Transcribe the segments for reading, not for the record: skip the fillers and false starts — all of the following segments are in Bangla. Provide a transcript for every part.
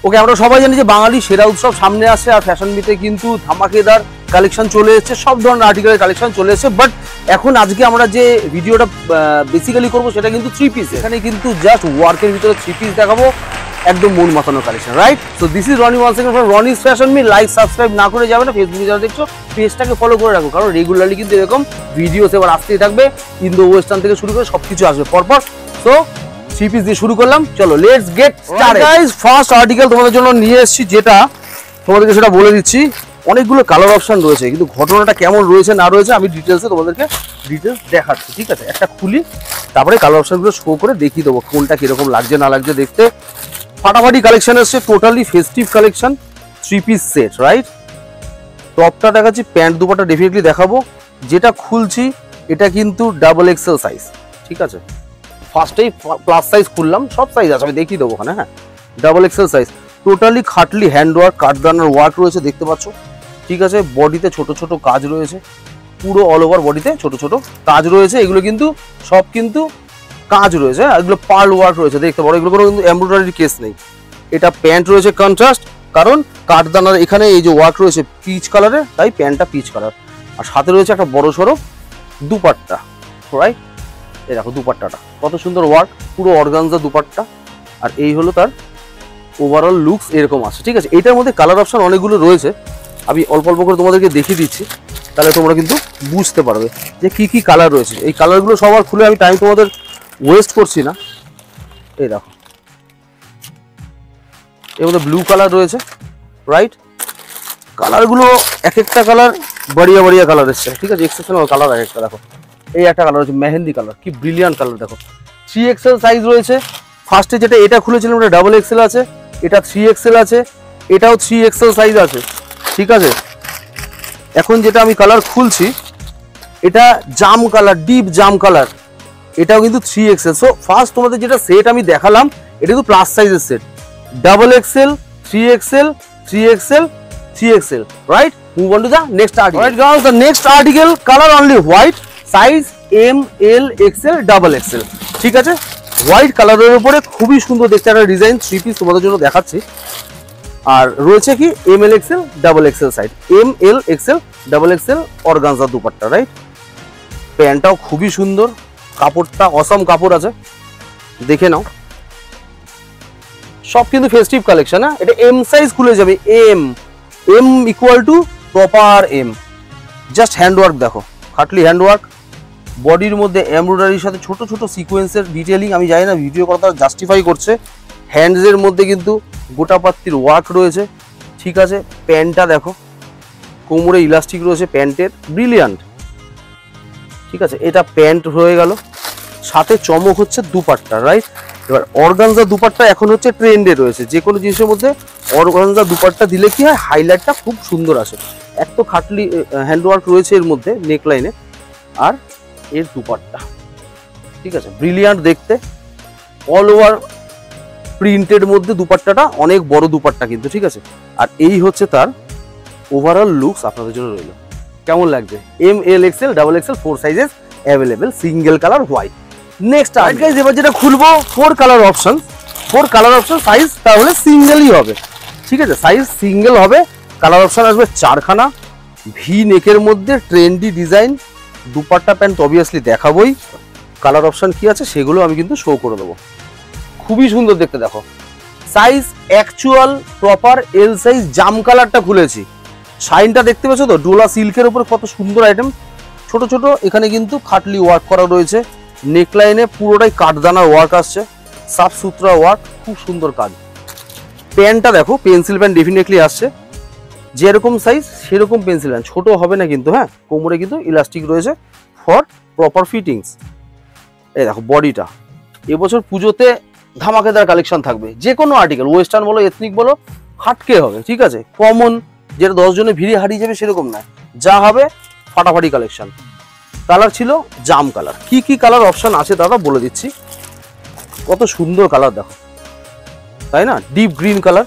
ওকে, আমরা সবাই জানি যে বাঙালি সেরা উৎসব সামনে আসছে, আর ফ্যাশন উইকে কিন্তু ধামাকেদার কালেকশন চলে এসেছে, সব ধরনের আর্টিকেলের কালেকশন চলে এসেছে। বাট এখন আজকে আমরা যে ভিডিওটা বেসিক্যালি করবো সেটা কিন্তু 3 পিস। এখানে কিন্তু জাস্ট ওয়ার্কের ভিতরে 3 পিস দেখাবো, একদম মন মাতানো collection, right? So this is Roni one second from Roni's fashion me. Like subscribe না করে যাবে না, ফেসবুকে যারা দেখছো পেজটাকে ফলো করে রাখো, কারণ রেগুলারলি কিন্তু এরকম ভিডিওস এবার আসতেই থাকবে, ইন্দো ওয়েস্টার্ন থেকে শুরু করে সবকিছু আসবে পরপর। সো 3 পিস দিয়ে শুরু করলাম, চলো let's get started. Guys, first article তোমাদের জন্য নিয়ে এসেছি, যেটা তোমাদেরকে সেটা বলে দিচ্ছি। অনেকগুলো কালার অপশন রয়েছে, কিন্তু ঘটনাটা কেমন রয়েছে না রয়েছে আমি ডিটেলসে তোমাদেরকে দেখাচ্ছি, ঠিক আছে? একটা খুলি, তারপরে কালার অপশনগুলো শো করে দেখিয়ে দেবো কোনটা কিরকম লাগছে না লাগছে দেখতে। ফাটাফাটি কালেকশন এসছে, totally festive collection, 3 piece set, right? টপটা দেখাচ্ছি, প্যান্ট দুপাটা ডেফিনেটলি দেখাবো। যেটা খুলছি এটা কিন্তু ডাবল এক্সেল সাইজ, ঠিক আছে? ফার্স্টেই প্লাস সাইজ খুললাম, সব সাইজ আছে আমি দেখিয়ে দেবো ওখানে। হ্যাঁ, double XL size, totally khatli hand work, কাঠদানার ওয়ার্ক রয়েছে, দেখতে পাচ্ছ, ঠিক আছে? বডিতে ছোট ছোট কাজ রয়েছে, পুরো অল ওভার বডিতে ছোট ছোট কাজ রয়েছে। এগুলো কিন্তু সব কিন্তু কাজ রয়েছে, এগুলো পার্ল ওয়ার্ক রয়েছে, দেখতে পারো। এগুলো কোনো কিন্তু এমব্রয়ডারি কেস নেই। এটা প্যান্ট রয়েছে কন্ট্রাস্ট, কারণ কাঠদানার এখানে এই যে ওয়ার্ক রয়েছে পিচ কালারে, তাই প্যান্টটা পিচ কালার। আর সাথে রয়েছে একটা বড় সড়ো দুপাট্টা, রাইট? এই দেখো দুপাট্টাটা কত সুন্দর ওয়ার্ক, পুরো অর্গানজা দুপাট্টা। আর এই হলো তার ওভারঅল লুকস, এরকম আছে, ঠিক আছে? এটার মধ্যে কালার অপশন অনেকগুলো রয়েছে, আমি অল্প অল্প করে তোমাদেরকে দেখিয়ে দিচ্ছি, তাহলে তোমরা কিন্তু বুঝতে পারবে যে কি কি কালার রয়েছে। এই কালারগুলো সবার খুলে আমি টাইম তোমাদের ওয়েস্ট করছি না। এই দেখো, এর মধ্যে ব্লু কালার রয়েছে, রাইট? কালারগুলো এক একটা কালার বাড়িয়া বাড়িয়া কালার এসছে, ঠিক আছে? এক্সেপশনাল কালার এক একটা। দেখো, এই একটা কালার হচ্ছে মেহেন্দি কালার, কি ব্রিলিয়ান্ট কালার। দেখো 3XL সাইজ রয়েছে। ফার্স্টে যেটা এটা খুলেছিলাম ওটা ডাবল এক্সেল আছে, এটা 3XL আছে, এটাও 3XL সাইজ আছে, ঠিক আছে? এখন যেটা আমি কালার খুলছি এটা জাম কালার, ডিপ জাম কালার, এটাও কিন্তু 3XL। সো ফার্স্ট তোমাদের যেটা সেট আমি দেখালাম এটা কিন্তু প্লাস সাইজের set, double XL, 3XL, 3XL, 3XL, right? Move on to the next article. Right guys, the next article colour only white, size ML, XL, double Excel, ঠিক আছে? হোয়াইট কালারের উপরে খুবই সুন্দর দেখতে একটা ডিজাইন, 3 পিস তোমাদের জন্য দেখাচ্ছি। আর রয়েছে কি ML, XL, double XL side, ML, XL, double XL organza dupatta, right? প্যান্টটাও খুবই সুন্দর, কাপড়টা অসম কাপড় আছে, দেখে নাও। সব কিন্তু ফেস্টিভ কালেকশন। হ্যাঁ, এটা M সাইজ খুলে যাবে, M equal to proper M। Just handwork দেখো, খাটলি হ্যান্ডওয়ার্ক, বডির মধ্যে এমব্রয়ডারির সাথে ছোট ছোট সিকোয়েন্সের ডিটেলিং, আমি জানি না ভিডিও করা তারা জাস্টিফাই করছে। হ্যান্ডসের মধ্যে কিন্তু গোটা পাত্তির ওয়ার্ক রয়েছে, ঠিক আছে? প্যান্টটা দেখো, কোমরে ইলাস্টিক রয়েছে প্যান্টের, ব্রিলিয়ান্ট, ঠিক আছে? এটা প্যান্ট হয়ে গেল, সাথে চমক হচ্ছে দুপাট্টা, রাইট? এবার অর্গানজা দুপাট্টা এখন হচ্ছে ট্রেন্ডে রয়েছে, যে কোনো জিনিসের মধ্যে অর্গানজা দুপাট্টা দিলে কি হয়, হাইলাইটটা খুব সুন্দর আসে। এক তো খাটলি হ্যান্ডওয়ার্ক রয়েছে এর মধ্যে নেকলাইনে, আর এর দুপাট্টা, ঠিক আছে? ব্রিলিয়ান্ট দেখতে, অল ওভার প্রিন্টের মধ্যে দুপাট্টাটা অনেক বড় দুপাট্টা কিন্তু, ঠিক আছে? আর এই হচ্ছে তার ওভারঅল লুকস আপনাদের জন্য রইল। কেমন লাগছে? ML, XL, double XL 4 sizes available, single colour white. Next art guys, এবার যেটা খুলবো 4 কালার অপশন, সাইজ তাহলে সিঙ্গেলই হবে, ঠিক আছে? সাইজ সিঙ্গেল হবে, কালার অপশন আসবে 4খানা, ভি নেকের মধ্যে trendy design, dupatta pant obviously দেখাবোই। কালার অপশন কি আছে সেগুলো আমি কিন্তু শো করে দেবো, খুবই সুন্দর দেখতে। দেখো size actual proper L size, জাম কালারটা খুলেছি, শাইনটা দেখতে পেছো তো? ডোলা সিল্কের উপরে কত সুন্দর আইটেম, ছোট ছোট এখানে কিন্তু খাটলি ওয়ার্ক করা রয়েছে, নেকলাইনে পুরোটাই কাঠদানার ওয়ার্ক আসছে, সাফ সুতরা ওয়ার্ক, খুব সুন্দর কাজ। প্যান্টটা দেখো, পেন্সিল প্যান্ট ডেফিনেটলি আসছে, যেরকম সাইজ সেরকম পেন্সিল প্যান্ট, ছোট হবে না কিন্তু। হ্যাঁ, কোমরে কিন্তু ইলাস্টিক রয়েছে ফর প্রপার ফিটিংস। এই দেখো বডিটা, এবছর পুজোতে ধামাকেদার কালেকশন থাকবে, যে কোনো আর্টিকেল ওয়েস্টার্ন বলো এথনিক বলো হাটকে হবে, ঠিক আছে? কমন যেটা 10 জনে ভিড়ে হারিয়ে যাবে সেরকম না, যা হবে ফাটাফাটি কালেকশন। কালার ছিল জাম কালার, কি কি কালার অপশন আছে দাদা বলে দিচ্ছি। কত সুন্দর কালার দেখো, তাই না? Deep green colour,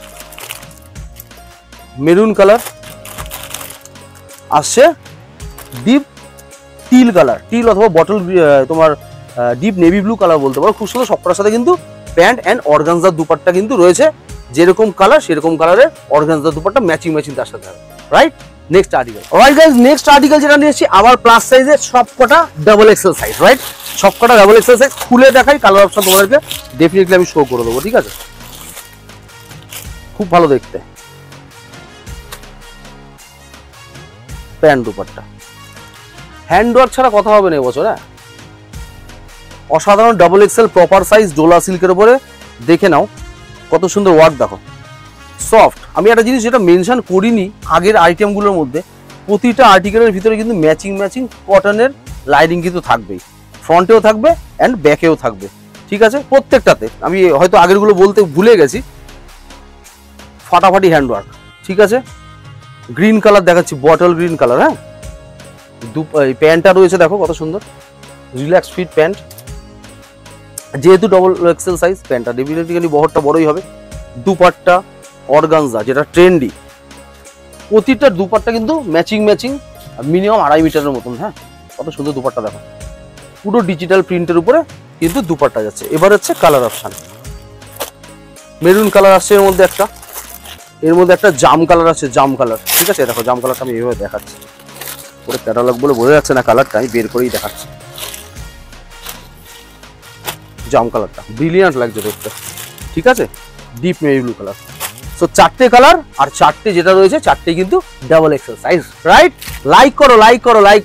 maroon colour আসছে, ডিপ টিল কালার, টিল অথবা বটল তোমার ডিপ নেভি ব্লু কালার বলতে পারো, খুব সুন্দর। সবটার সাথে কিন্তু প্যান্ট অ্যান্ড অর্গানজার দুপাট্টা কিন্তু রয়েছে, যেরকম কালার সেরকম কালারের অর্গানজা দুপাট্টা ম্যাচিং তার সাথে হবে, right? Next article, alright guys, next article যেটা নিয়ে এসেছি আবার প্লাস সাইজের সবকটা ডাবল এক্সেল সাইজ, রাইট? সবকটা ডাবল এক্সেল সাইজ। খুলে দেখাই, কালার অপশন তোমাদেরকে ডেফিনেটলি আমি শো করে দেবো, ঠিক আছে? খুব ভালো দেখতে প্যান্ট দুপাট্টা, হ্যান্ড ওয়ার্ক ছাড়া কথা হবে না এবছর। হ্যাঁ, অসাধারণ double XL proper size Dola সিল্কের উপরে, দেখে নাও কত সুন্দর ওয়ার্ক, দেখো সফট। আমি একটা জিনিস যেটা মেনশন করিনি আগের আইটেমগুলোর মধ্যে, প্রতিটা আর্টিকেলের ভিতরে কিন্তু ম্যাচিং কটনের লাইনিং কিন্তু থাকবেই, ফ্রন্টেও থাকবে অ্যান্ড ব্যাকেও থাকবে, ঠিক আছে? প্রত্যেকটাতে আমি হয়তো আগেরগুলো বলতে ভুলে গেছি, ফাটাফাটি হ্যান্ডওয়ার্ক, ঠিক আছে? গ্রিন কালার দেখাচ্ছি, বটল গ্রিন কালার। হ্যাঁ, প্যান্টটা রয়েছে দেখো কত সুন্দর, রিল্যাক্স ফিট প্যান্ট, যেহেতু ডবল এক্সেল সাইজ প্যান্টটা ডেফিনেটলি বহরটা বড়ই হবে। দুপাট্টা অর্গানজা যেটা ট্রেন্ডি, প্রতিটা দুপাট্টা কিন্তু ম্যাচিং মিনিমাম 2.5 মিটারের মতন। হ্যাঁ, কত সুন্দর দুপাট্টা দেখো, পুরো ডিজিটাল প্রিন্টের উপরে কিন্তু দুপাট্টা যাচ্ছে। এবার হচ্ছে কালার অপশন, মেরুন কালার আসছে এর মধ্যে একটা, এর মধ্যে একটা জাম কালার আছে, জাম কালার, ঠিক আছে? দেখো জাম কালারটা আমি এইভাবে দেখাচ্ছি, পুরো ক্যাটালগ বলে বোঝা যাচ্ছে না, কালারটা আমি বের করেই দেখাচ্ছি। জাম কালারটা ব্রিলিয়ান্ট লাগছে দেখতে, ঠিক আছে? Deep navy blue colour. So 4টে কালার, আর 4টে যেটা রয়েছে 4টে কিন্তু double XL size, right? Like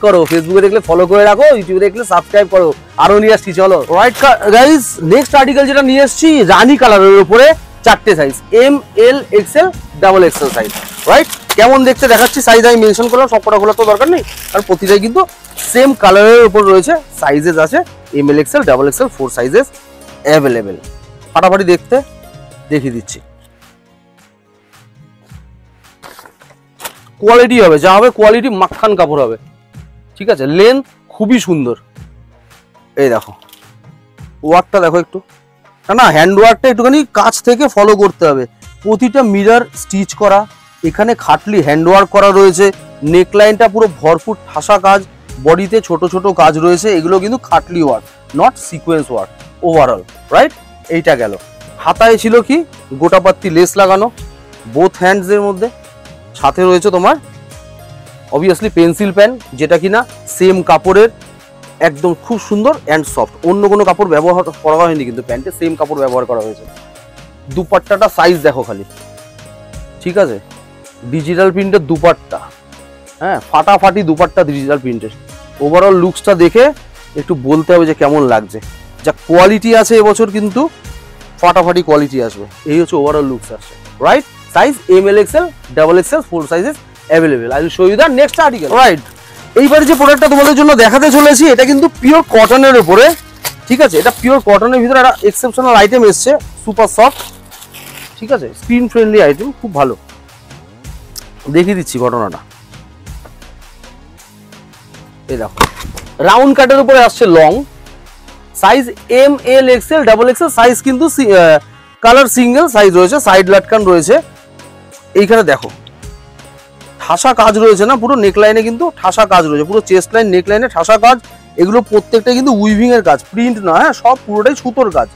করো, ফেসবুকে দেখলে ফলো করে রাখো, ইউটিউবে দেখলে সাবস্ক্রাইব করো। আরো নিয়ে আসছি, চলো। রাইট গাইস, নেক্সট আর্টিকেল যেটা নিয়ে এসেছি রানী কালারের উপরে 4টে size, M, L, XL, double XL size, right? কেমন দেখতে দেখাচ্ছি, সাইজ আমি মেনশন করলাম, সবকটা খোলা তো দরকার নেই, কারণ প্রতিটাই কিন্তু সেম কালারের উপর রয়েছে, সাইজেস আছে M, L, XL, double XL, 4 sizes available. ফাটাফাটি দেখতে দেখিয়ে দিচ্ছি, কোয়ালিটি হবে যা হবে, কোয়ালিটি মাখন কাপড় হবে, ঠিক আছে? লেন্থ খুবই সুন্দর, এই দেখো ওয়ার্কটা দেখো একটু, না হ্যান্ড ওয়ার্কটা একটুখানি কাছ থেকে ফলো করতে হবে, প্রতিটা মিরর স্টিচ করা, এখানে খাটলি হ্যান্ড ওয়ার্ক করা রয়েছে, নেকলাইনটা পুরো ভরপুর ঠাসা কাজ, বডিতে ছোট কাজ রয়েছে, এগুলো কিন্তু khatli work, not sequence work overall, right? এইটা গেল। হাতায় ছিল কি গোটাপাত্তি লেস লাগানো বোথ হ্যান্ডস এর মধ্যে, সাথে রয়েছে তোমার অবভিয়াসলি পেন্সিল প্যান, যেটা কিনা সেম কাপড়ের, একদম খুব সুন্দর অ্যান্ড সফট, অন্য কোনো কাপড় ব্যবহার করা হয়নি কিন্তু প্যান্টে সেম কাপড় ব্যবহার করা হয়েছে। দুপাট্টাটা সাইজ দেখো খালি, ঠিক আছে? ডিজিটাল প্রিন্টের দুপাট্টা, হ্যাঁ ফাটাফাটি দুপাট্টা ডিজিটাল প্রিন্টের। ওভারঅল লুকসটা দেখে একটু বলতে হবে যে কেমন লাগছে, যা কোয়ালিটি আছে এবছর কিন্তু ফাটাফাটি কোয়ালিটি আসবে। এই হচ্ছে ওভারঅল লুকস আসছে, right? Size M, L, XL, double XL, 4 sizes available. I will show you the next article, right? এইবারে যে প্রোডাক্টটা তোমাদের জন্য দেখাতে চলেছি এটা কিন্তু পিওর কটনের উপরে, ঠিক আছে? এটা পিওর কটনের ভিতরে একটা এক্সেপশনাল আইটেম এসছে, সুপার সফট, ঠিক আছে? স্ক্রিন ফ্রেন্ডলি আইটেম, খুব ভালো। দেখিয়ে দিচ্ছি ঘটনাটা, এই দেখো রাউন্ড কাটের উপরে আসছে, long size M, L, XL, double XL size, কিন্তু কালার সিঙ্গেল সাইজ রয়েছে, সাইড লাটকান রয়েছে। এইখানে দেখো ঠাসা কাজ রয়েছে না, পুরো নেকলাইনে কিন্তু ঠাসা কাজ রয়েছে, পুরো চেস্ট লাইন নেকলাইনে ঠাসা কাজ, এগুলো প্রত্যেকটা কিন্তু উইভিং এর কাজ, প্রিন্ট না, হ্যাঁ সব পুরোটাই সুতোর কাজ।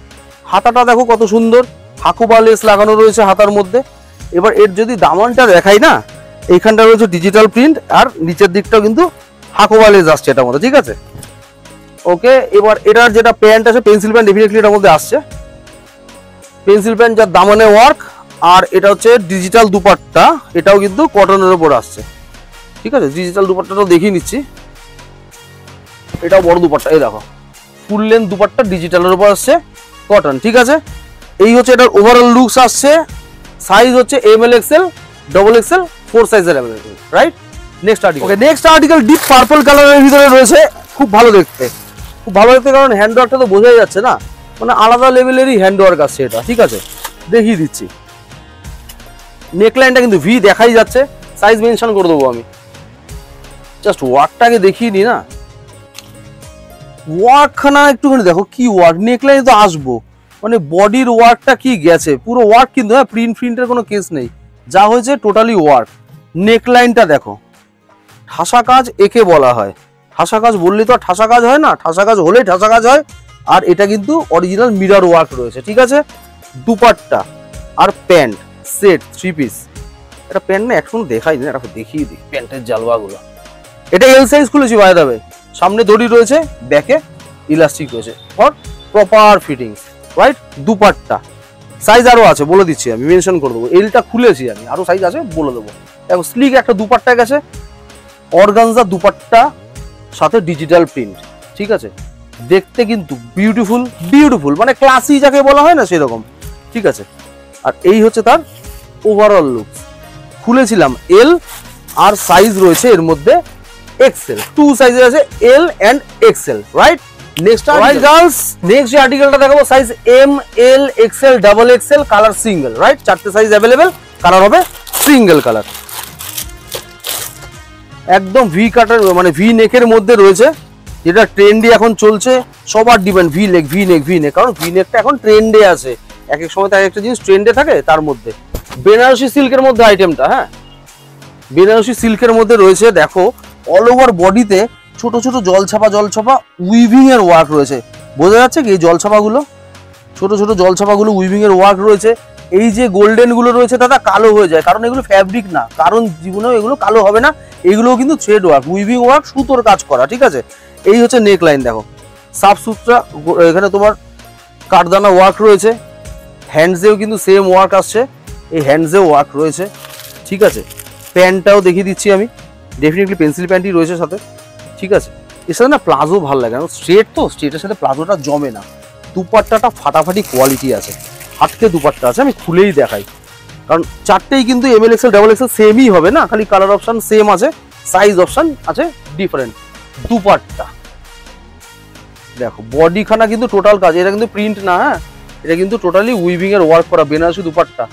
হাতাটা দেখো কত সুন্দর, হাকুবা লেস লাগানো রয়েছে হাতার মধ্যে। এবার এর যদি দামানটা দেখাই না, এইখানটা রয়েছে ডিজিটাল প্রিন্ট, আর নিচের দিকটাও কিন্তু হাকুবা লেস আসছে এটার মধ্যে, ঠিক আছে? ওকে, এবার এটার যেটা প্যান্ট আছে পেন্সিল প্যান্ট ডেফিনেটলি এটার মধ্যে আসছে, পেন্সিল প্যান্ট যার দামানে ওয়ার্ক, আর এটা হচ্ছে ডিজিটাল দুপাট্টা, এটাও কিন্তু কটনের উপর আসছে, ঠিক আছে? ডিজিটাল দুপাট্টাটাও দেখিয়ে নিচ্ছি, এটাও বড় দুপাট্টা, এই দেখো ফুল লেন্থ দুপাট্টা ডিজিটালের উপর আসছে, কটন, ঠিক আছে? এই হচ্ছে এটার ওভারঅল লুকস আসছে। সাইজ হচ্ছে M, L, XL, double XL, 4 সাইজের available, right? Next article, okay next article deep purple কালারের ভিতরে রয়েছে, খুব ভালো দেখতে, খুব ভালো দেখতে, কারণ হ্যান্ড ওয়ার্কটা তো বোঝাই যাচ্ছে না, মানে আলাদা লেভেলেরই হ্যান্ড ওয়ার্ক আসছে এটা, ঠিক আছে? দেখিয়ে দিচ্ছি, নেকলাইনটা কিন্তু ভি দেখাই যাচ্ছে, সাইজ মেনশন করে দেবো আমি, জাস্ট ওয়ার্কটাকে দেখিয়ে নি না, ওয়ার্কখানা একটুখানি দেখো কি ওয়ার্ক, নেকলাইনে তো আসবো, মানে বডির ওয়ার্কটা কি গেছে, পুরো ওয়ার্ক কিন্তু, হ্যাঁ প্রিন্টের কোনো কেস নেই, যা হয়েছে টোটালি ওয়ার্ক। নেকলাইনটা দেখো, ঠাসা কাজ একে বলা হয়, ঠাসা কাজ বললে তো ঠাসা কাজ হয় না, ঠাসা কাজ হলেই ঠাসা কাজ হয়। আর এটা কিন্তু অরিজিনাল মিরর ওয়ার্ক রয়েছে, ঠিক আছে? দুপাট্টা আর প্যান্ট সেট 3 পিস। এটা প্যান্ট না এখন দেখাই না, এটা দেখিয়ে দিই প্যান্টের জালওয়াগুলো। এটা এল সাইজ খুলেছি বাই দ্য ওয়ে, সামনে দড়ি রয়েছে, ব্যাকে ইলাস্টিক রয়েছে for proper fittings, right. Dupatta size আরো আছে, বলে দিচ্ছি আমি, মেনশন করে দেবো। এলটা খুলেছি আমি, আরো সাইজ আছে বলে দেবো। দেখো স্লিক একটা দুপাট্টা গেছে, অর্গানজা দুপাট্টা সাথে ডিজিটাল প্রিন্ট, ঠিক আছে। দেখতে কিন্তু বিউটিফুল, বিউটিফুল মানে ক্লাসি যাকে বলা হয় না সেরকম, ঠিক আছে। আর এই হচ্ছে তার ওভারঅল লুক। খুলেছিলাম এল, আর সাইজ রয়েছে এর মধ্যে এক্সেল, 2 সাইজের আছে, L and XL, right. Next right girls, next যে আর্টিকেলটা দেখাবো size M, L, XL, double XL, colour single, right. 4টে সাইজ অ্যাভেলেবেল, কালার হবে সিঙ্গেল কালার। একদম ভি কাটার মানে ভি নেকের মধ্যে রয়েছে, যেটা ট্রেন্ডে এখন চলছে, সবার ডিমান্ড ভি নেক, ভি নেক, ভি নেক, কারণ ভি নেকটা এখন ট্রেন্ডে আছে। এক এক সময় তো এক একটা জিনিস ট্রেন্ডে থাকে, তার মধ্যে বেনারসি সিল্কের মধ্যে আইটেমটা, হ্যাঁ বেনারসি সিল্কের মধ্যে রয়েছে। দেখো অল ওভার বডিতে ছোট ছোট জলছাপা জলছাপা উইভিং এর ওয়ার্ক রয়েছে, বোঝা যাচ্ছে কি এই জলছাপাগুলো, ছোট ছোট জলছাপাগুলো উইভিং এর ওয়ার্ক রয়েছে। এই যে গোল্ডেন গুলো রয়েছে দাদা কালো হয়ে যায়, কারণ এগুলো ফ্যাব্রিক না, কারণ জীবনেও এগুলো কালো হবে না। এগুলোও কিন্তু থ্রেড ওয়ার্ক, উইভিং ওয়ার্ক, সুতোর কাজ করা, ঠিক আছে। এই হচ্ছে নেক লাইন, দেখো সাফ সুতরা, এখানে তোমার কাঠদানা ওয়ার্ক রয়েছে। হ্যান্ডসেও কিন্তু সেম ওয়ার্ক আসছে, এই হ্যান্ডসেও ওয়ার্ক রয়েছে, ঠিক আছে। প্যান্টটাও দেখিয়ে দিচ্ছি আমি, ডেফিনেটলি পেন্সিল প্যান্টই রয়েছে সাথে, ঠিক আছে। এর সাথে না প্লাজো ভালো লাগে, কারণ স্ট্রেট তো, স্ট্রেটের সাথে প্লাজোটা জমে না। দুপাট্টাটা ফাটাফাটি কোয়ালিটি আছে, হাটকে দুপাট্টা আছে, আমি খুলেই দেখাই, কারণ 4টেই কিন্তু M L XL double XL সেমই হবে না, খালি কালার অপশন সেম আছে, সাইজ অপশন আছে ডিফারেন্ট। দুপাট্টা দেখো, বডিখানা কিন্তু টোটাল কাজ, এটা কিন্তু প্রিন্ট না, হ্যাঁ এটা কিন্তু টোটালি উইভিং এর ওয়ার্ক করা বেনারসি দুপাট্টা,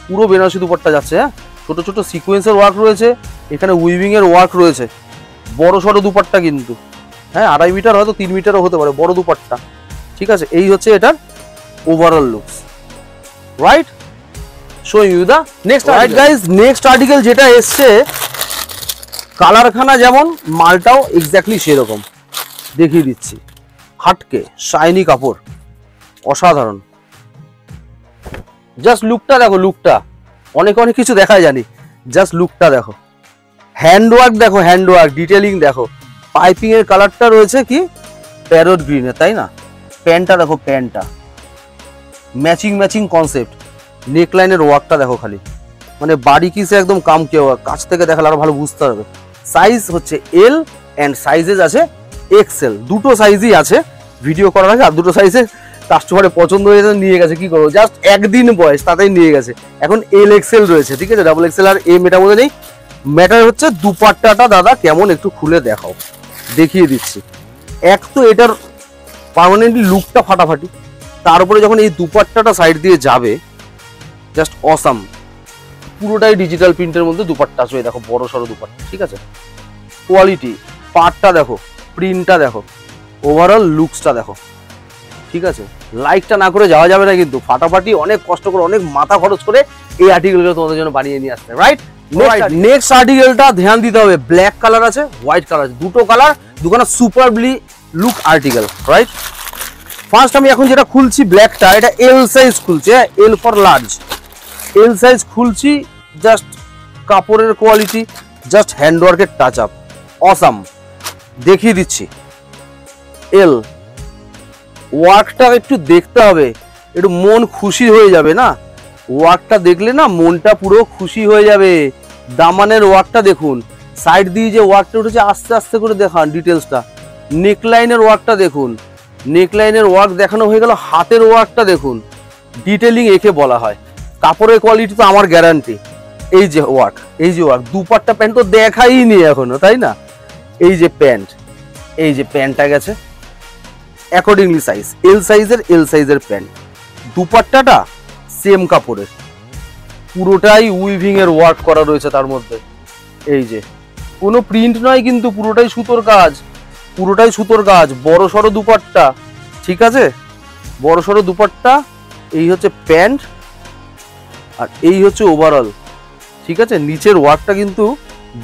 পুরো বেনারসি দুপাট্টা যাচ্ছে, হ্যাঁ ছোট ছোট সিকোয়েন্সের ওয়ার্ক রয়েছে, এখানে উইভিং এর ওয়ার্ক রয়েছে। বড় সড়ো দুপাট্টা কিন্তু, হ্যাঁ 2.5 মিটার হয়তো 3 মিটারও হতে পারে, বড় দুপাট্টা, ঠিক আছে। এই হচ্ছে এটার overall looks, right. Showing you the next, right guys. Next article যেটা এসছে, কালারখানা যেমন, মালটাও এক্স্যাক্টলি সেরকম, দেখিয়ে দিচ্ছি। হাটকে শাইনি কাপড়, অসাধারণ। জাস্ট লুকটা দেখো, লুকটা অনেক অনেক কিছু দেখায় জানি, জাস্ট লুকটা দেখো, হ্যান্ডওয়ার্ক দেখো, হ্যান্ডওয়ার্ক ডিটেলিং দেখো। পাইপিং এর কালারটা রয়েছে কি প্যারট গ্রিনে, তাই না। প্যান্টটা দেখো, প্যান্টটা ম্যাচিং ম্যাচিং কনসেপ্ট। নেকলাইনের ওয়ার্কটা দেখো খালি, মানে বাড়ি কিসে একদম কাম কে ওয়ার্ক, কাছ থেকে দেখালে আরো ভালো বুঝতে পারবে। সাইজ হচ্ছে এল অ্যান্ড সাইজেস আছে এক্সেল, দুটো সাইজই আছে। ভিডিও করার আগে আর দুটো সাইজে কাস্টমারের পছন্দ হয়ে গেছে, নিয়ে গেছে, কি করবো, জাস্ট একদিন বয়স তাতেই নিয়ে গেছে। এখন এল এক্সেল রয়েছে, ঠিক আছে, ডাবল এক্সেল আর এম এটার মধ্যে নেই। ম্যাটার হচ্ছে দুপাট্টাটা দাদা কেমন, একটু খুলে দেখাও, দেখিয়ে দিচ্ছি। এক তো এটার পার্মানেন্টলি লুকটা ফাটাফাটি, তার উপরে যখন এই দুপাট্টাটা সাইড দিয়ে যাবে, জাস্ট অসাম। পুরোটাই ডিজিটাল প্রিন্টের মধ্যে দুপাট্টা আসবে, দেখো বড় সড়ো দুপাট্টা, ঠিক আছে। কোয়ালিটি, পাটটা দেখো, প্রিন্টটা দেখো, ওভারঅল লুকসটা দেখো, ঠিক আছে। লাইকটা না করে যাওয়া যাবে না কিন্তু, ফাটাফাটি অনেক কষ্ট করে, অনেক মাথা খরচ করে এই আর্টিকেলগুলো তোমাদের জন্য বানিয়ে নিয়ে আসতে, রাইট। নেক্সট আর্টিকেলটা ধ্যান দিতে হবে, ব্ল্যাক কালার আছে, হোয়াইট কালার আছে, দুটো কালার, দুখানা superbly look article, right. First আমি এখন যেটা খুলছি ব্ল্যাকটা, এটা এল সাইজ খুলছে, L for large, L size খুলছি। জাস্ট কাপড়ের কোয়ালিটি, জাস্ট হ্যান্ডওয়ার্কের টাচ আপ, অসাম, দেখিয়ে দিচ্ছি। এল ওয়ার্কটা একটু দেখতে হবে, একটু মন খুশি হয়ে যাবে না, ওয়ার্কটা দেখলে না মনটা পুরো খুশি হয়ে যাবে। দামানের ওয়ার্কটা দেখুন, সাইড দিয়ে যে ওয়ার্কটা উঠেছে আস্তে আস্তে করে দেখান ডিটেলসটা। নেকলাইনের ওয়ার্কটা দেখুন, নেকলাইনের ওয়ার্ক দেখানো হয়ে গেল, হাতের ওয়ার্কটা দেখুন, ডিটেলিং একে বলা হয়। কাপড়ের কোয়ালিটি তো আমার গ্যারান্টি। এই যে ওয়ার্ক, এই যে ওয়ার্ক, দুপাট্টা প্যান্ট তো দেখাইনি এখনো, তাই না। এই যে প্যান্ট, এই যে প্যান্টটা গেছে অ্যাকর্ডিংলি সাইজ, এল সাইজের, এল সাইজের প্যান্ট। দুপাট্টাটা সেম কাপড়ের, পুরোটাই উইভিং এর ওয়ার্ক করা রয়েছে তার মধ্যে। এই যে কোনো প্রিন্ট নয় কিন্তু, পুরোটাই সুতোর কাজ, পুরোটাই সুতোর কাজ। বড় সড়ো দুপাট্টা, ঠিক আছে, বড় সড়ো দুপাট্টা। এই হচ্ছে প্যান্ট, আর এই হচ্ছে ওভারঅল, ঠিক আছে। নিচের ওয়ার্কটা কিন্তু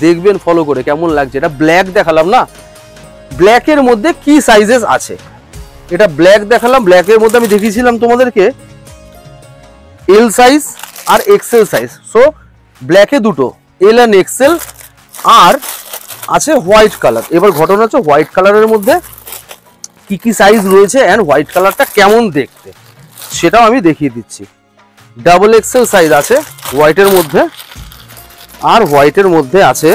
দেখবেন ফলো করে কেমন লাগছে। এটা ব্ল্যাক দেখালাম না, ব্ল্যাকের মধ্যে কি সাইজেস আছে, এটা ব্ল্যাক দেখালাম। ব্ল্যাকের মধ্যে আমি দেখিয়েছিলাম তোমাদেরকে এল সাইজ, আর এক্সেল সাইজ। সো ব্ল্যাকে দুটো, এল অ্যান্ড এক্সেল, আর আছে হোয়াইট কালার। এবার ঘটনা হচ্ছে হোয়াইট কালারের মধ্যে কি কি সাইজ রয়েছে অ্যান্ড হোয়াইট কালারটা কেমন দেখতে সেটাও আমি দেখিয়ে দিচ্ছি। ডাবল এক্সেল সাইজ আছে হোয়াইটের মধ্যে, আর হোয়াইটের মধ্যে আছে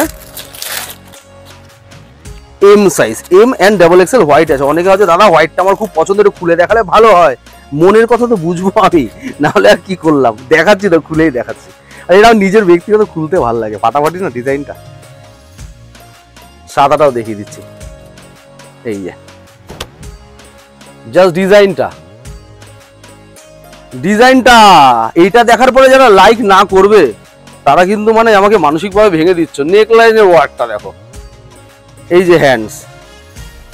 M size, M and double XL white আছে। অনেকে হচ্ছে দাদা হোয়াইটটা আমার খুব পছন্দের, খুলে দেখালে ভালো হয়। মনের কথা তো বুঝবো আমি, নাহলে আর কি করলাম, দেখাচ্ছি তো, খুলেই দেখাচ্ছি। আর এটাও নিজের ব্যক্তিগত খুলতে ভালো লাগে, ফাটাফাটি না ডিজাইনটা। সাদাটাও দেখিয়ে দিচ্ছি, এই যে জাস্ট ডিজাইনটা এইটা দেখার পরে যারা লাইক না করবে তারা কিন্তু মানে আমাকে মানসিকভাবে ভেঙে দিচ্ছ। নেক লাইনের ওয়ার্কটা দেখো, এই যে হ্যান্ডস,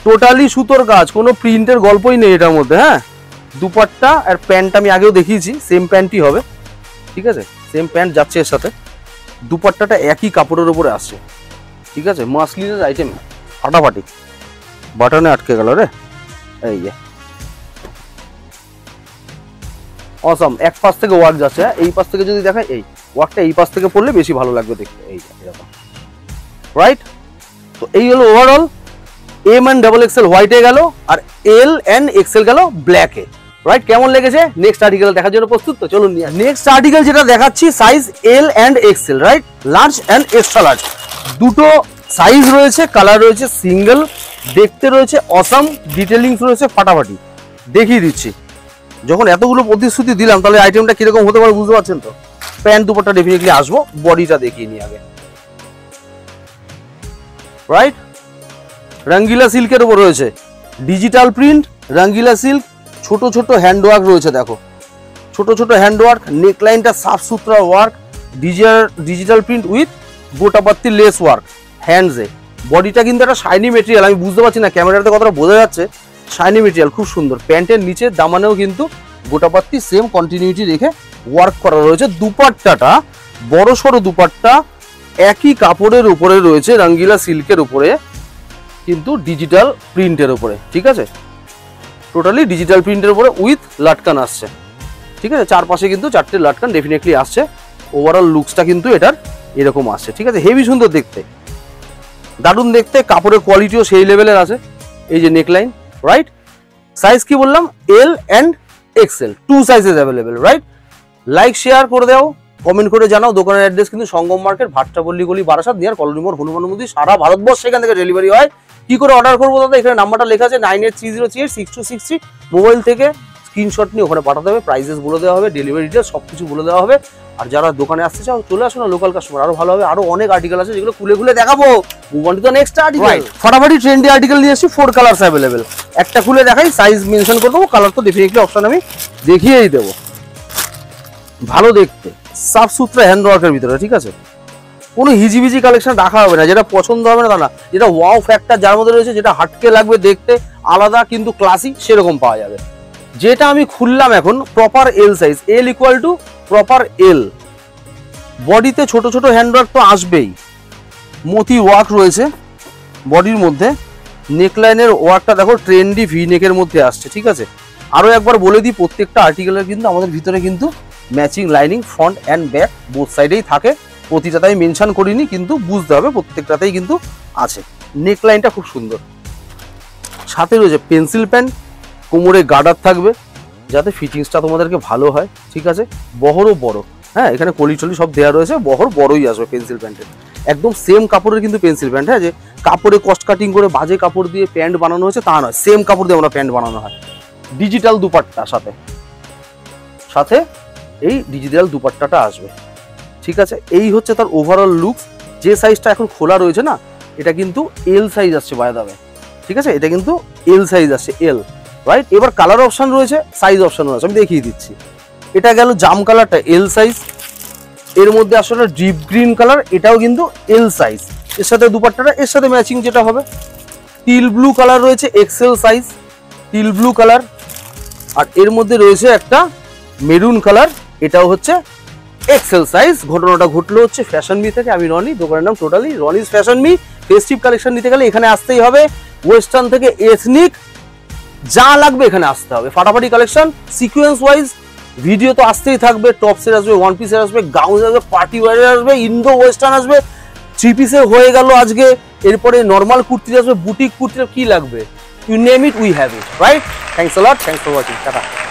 টোটালি সুতোর কাজ, কোনো প্রিন্টের গল্পই নেই এটার মধ্যে। হ্যাঁ, দুপাট্টা আর প্যান্টটা আমি আগেও দেখিয়েছি, সেম প্যান্টই হবে, ঠিক আছে, সেম প্যান্ট যাচ্ছে এর সাথে। দুপাট্টাটা একই কাপড়ের উপরে আসছে, ঠিক আছে, মাসলিনের আইটেম, ফাটাফাটি। বাটনে আটকে গেল রে, এই যে অসাম। এক পাশ থেকে ওয়ার্ক যাচ্ছে, এই পাশ থেকে যদি দেখায়, এই ওয়ার্কটা এই পাশ থেকে পড়লে বেশি ভালো লাগবে দেখতে, এই এরকম, রাইট। তো এই হলো overall M and double XL হোয়াইটে গেল, আর এল অ্যান্ড এক্সেল গেল ব্ল্যাকে, রাইট। কেমন লেগেছে? নেক্সট আর্টিকেল দেখার জন্য প্রস্তুত তো? চলুন নিয়ে নেক্সট আর্টিকেল যেটা দেখাচ্ছি, size L and XL, right, large and extra large, দুটো সাইজ রয়েছে, কালার রয়েছে সিঙ্গেল, দেখতে রয়েছে অসাম, ডিটেলিংস রয়েছে ফাটাফাটি। দেখিয়ে দিচ্ছি, যখন এতগুলো প্রতিশ্রুতি দিলাম তাহলে আইটেমটা কিরকম হতে পারে বুঝতে পারছেন তো। প্যান্ট দুপাট্টা ডেফিনেটলি আসবো, বডিটা দেখিয়ে নিই আগে, রাইট। রঙ্গিলা সিল্কের উপর রয়েছে ডিজিটাল প্রিন্ট, রঙ্গিলা সিল্ক, ছোট ছোট হ্যান্ডওয়ার্ক রয়েছে, দেখো ছোট ছোট হ্যান্ডওয়ার্ক, নেকলাইনটা সাফ সুতরা work, digital print with gotapatti lace work হ্যান্ডসে। বডিটা কিন্তু একটা শাইনি মেটেরিয়াল, আমি বুঝতে পারছি না ক্যামেরাতে কতটা বোঝা যাচ্ছে, শাইনি মেটেরিয়াল খুব সুন্দর। প্যান্টের নিচে দামানেও কিন্তু গোটাপাত্তি সেম কন্টিনিউটি রেখে ওয়ার্ক করা রয়েছে। দুপাট্টাটা বড় সড়ো দুপাট্টা, একই কাপড়ের উপরে রয়েছে, রঙ্গিলা সিল্কের উপরে কিন্তু ডিজিটাল প্রিন্টের উপরে, ঠিক আছে, টোটালি ডিজিটাল প্রিন্টের উপরে উইথ লাটকান আসছে, ঠিক আছে, চারপাশে কিন্তু চারটে লাটকান ডেফিনেটলি আসছে। ওভারঅল লুকসটা কিন্তু এটার এরকম আসছে, ঠিক আছে, হেভি সুন্দর দেখতে, দারুণ দেখতে, কাপড়ের কোয়ালিটিও সেই লেভেলের আছে। এই যে নেকলাইন, রাইট। সাইজ কি বললাম? L and XL, two sizes available, right. Like share করে দাও, কমেন্ট করে জানাও। দোকানের অ্যাড্রেস কিন্তু সঙ্গম মার্কেট, ভাট্টাপল্লী গলি, বারাসাত, নিয়ার কলোনি মোড়, হনুমান মন্দির, সারা ভারতবর্ষ সেখান থেকে ডেলিভারি হয়। কি করে অর্ডার করবো দাদা? এখানে নাম্বারটা লেখা আছে 9830386263, মোবাইল থেকে স্ক্রিনশট নিয়ে ওখানে পাঠাতে হবে, প্রাইসেস বলে দেওয়া হবে, ডেলিভারি ডিটেলস সবকিছু বলে দেওয়া হবে। আর যারা দোকানে আসতে চাও চলে আসো না, লোকাল কাস্টমার আরো ভালো হবে। আরো অনেক আর্টিকেল আছে যেগুলো খুলে খুলে দেখাবো। Move on to the next article. ফাটাফাটি ট্রেন্ডি আর্টিকেল নিয়ে এসেছি, 4 কালারস অ্যাভেলেবেল। একটা খুলে দেখাই, সাইজ মেনশন করে দেবো, কালার তো ডেফিনেটলি অপশন আমি দেখিয়েই দেবো। ভালো দেখতে, সাফ সুতরা হ্যান্ডওয়ার্কের ভিতরে, ঠিক আছে, কোনো হিজিবিজি কালেকশন রাখা হবে না, যেটা পছন্দ হবে না তা না, যেটা ওয়াও ফ্যাক্টর যার মধ্যে রয়েছে, যেটা হাটকে লাগবে দেখতে, আলাদা কিন্তু ক্লাসিক সেরকম পাওয়া যাবে। যেটা আমি খুললাম এখন, proper L size, L equal to proper L. বডিতে ছোট ছোট হ্যান্ডওয়ার্ক তো আসবেই, মতি ওয়ার্ক রয়েছে বডির মধ্যে। নেকলাইনের ওয়ার্কটা দেখো ট্রেন্ডি ভি নেকের মধ্যে আসছে, ঠিক আছে। আরও একবার বলে দিই, প্রত্যেকটা আর্টিকেলের কিন্তু আমাদের ভিতরে কিন্তু matching lining front and back both সাইডেই থাকে। প্রতিটাতেই মেনশন করিনি, কিন্তু বুঝতে হবে প্রত্যেকটাতেই কিন্তু আছে। নেকলাইনটা খুব সুন্দর, সাথে রয়েছে পেন্সিল প্যান্ট, কোমরে গার্ডার থাকবে যাতে ফিটিংসটা তোমাদেরকে ভালো হয়, ঠিক আছে। বহরও বড়, হ্যাঁ, এখানে কলি টলি সব দেওয়া রয়েছে, বহর বড়ই আসবে পেন্সিল প্যান্টের, একদম সেম কাপড়ের কিন্তু পেন্সিল প্যান্ট, হ্যাঁ, যে কাপড়ে কস্ট কাটিং করে বাজে কাপড় দিয়ে প্যান্ট বানানো হয়েছে তা নয়, সেম কাপড় দিয়ে আমরা প্যান্ট বানানো হয়। ডিজিটাল দুপাট্টা সাথে সাথে এই ডিজিটাল দুপাট্টাটা আসবে, ঠিক আছে। এই হচ্ছে তার ওভারঅল লুকস। যে সাইজটা এখন খোলা রয়েছে না, এটা কিন্তু এল সাইজ আসছে বাই দ্য ওয়ে, ঠিক আছে, এটা কিন্তু এল সাইজ আসছে, এল, রাইট। এবার কালার অপশন রয়েছে, সাইজ অপশন রয়েছে, আমি দেখিয়ে দিচ্ছি। এটা গেল জাম কালারটা এল সাইজ, এর মধ্যে আসলে ডিপ গ্রিন কালার, এটাও কিন্তু এল সাইজ। এর সাথে দুপাট্টাটা এর সাথে ম্যাচিং যেটা হবে, টিল ব্লু কালার রয়েছে XL size, teal blue colour. আর এর মধ্যে রয়েছে একটা মেরুন কালার, এটাও হচ্ছে এক্সেল সাইজ। ঘটনাটা ঘটলো হচ্ছে ফ্যাশন মি থেকে। আমি রনি, দোকানের নাম totally Roni's fashion me. Festive collection নিতে গেলে এখানে আসতেই হবে, ওয়েস্টার্ন থেকে এথনিক যা লাগবে এখানে আসতে হবে। ফাটাফাটি কালেকশন, সিকোয়েন্স ওয়াইজ ভিডিও তো আসতেই থাকবে, টপসের আসবে, ওয়ান পিসের আসবে, গাউন আসবে, পার্টি ওয়্যারের আসবে, ইন্দো ওয়েস্টার্ন আসবে, থ্রি পিসের হয়ে গেল আজকে, এরপরে নর্মাল কুর্তি আসবে, বুটিক কুর্তি, কি লাগবে, you name it we have it, right? Thanks a lot, thanks for watching, tata.